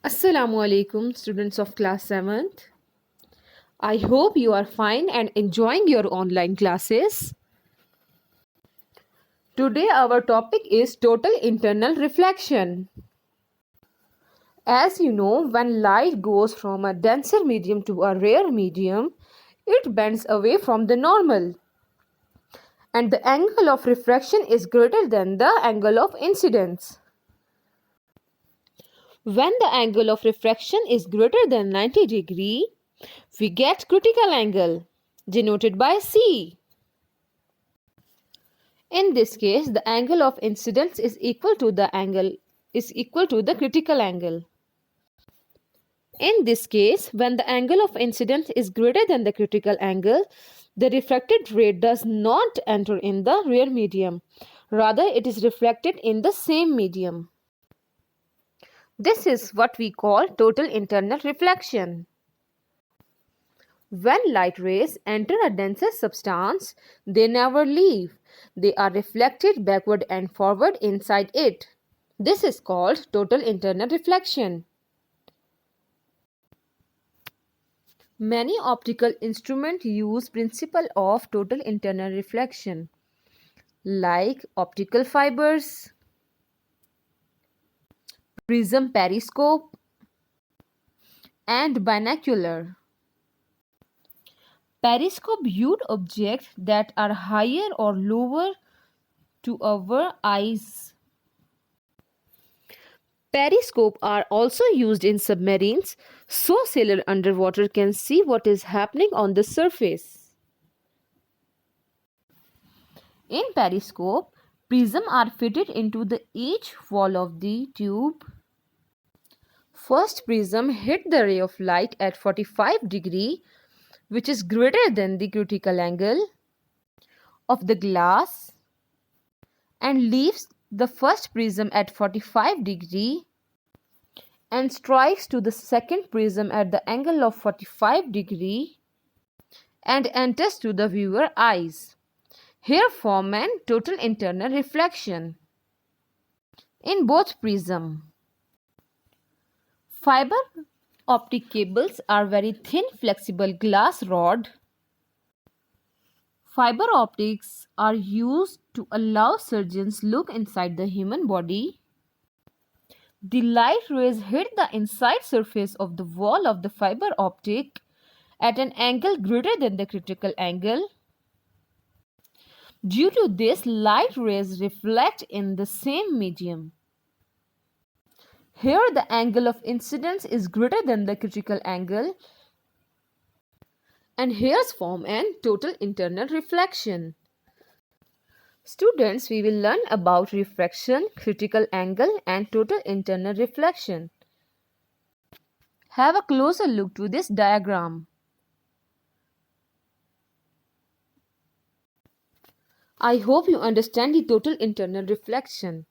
Assalamu alaikum, students of class 7th. I hope you are fine and enjoying your online classes. Today, our topic is total internal reflection. As you know, when light goes from a denser medium to a rare medium, it bends away from the normal, and the angle of refraction is greater than the angle of incidence. When the angle of refraction is greater than 90 degree, we get critical angle, denoted by C. In this case, the angle of incidence is equal to the critical angle. In this case, when the angle of incidence is greater than the critical angle, the refracted ray does not enter in the rare medium. Rather, it is reflected in the same medium. This is what we call total internal reflection. When light rays enter a denser substance, they never leave. They are reflected backward and forward inside it. This is called total internal reflection. Many optical instruments use principle of total internal reflection, like optical fibers, prism periscope, and binocular. Periscope viewed objects that are higher or lower to our eyes. Periscopes are also used in submarines so sailors underwater can see what is happening on the surface. In periscope, prisms are fitted into each wall of the tube. First prism hit the ray of light at 45 degree, which is greater than the critical angle of the glass, and leaves the first prism at 45 degree and strikes to the second prism at the angle of 45 degree and enters to the viewer eyes. Here form an total internal reflection. In both prism, fiber optic cables are very thin flexible glass rod. Fiber optics are used to allow surgeons look inside the human body. The light rays hit the inside surface of the wall of the fiber optic at an angle greater than the critical angle. Due to this, light rays reflect in the same medium. Here the angle of incidence is greater than the critical angle, and here's form an total internal reflection. Students, we will learn about refraction, critical angle and total internal reflection. Have a closer look to this diagram. I hope you understand the total internal reflection.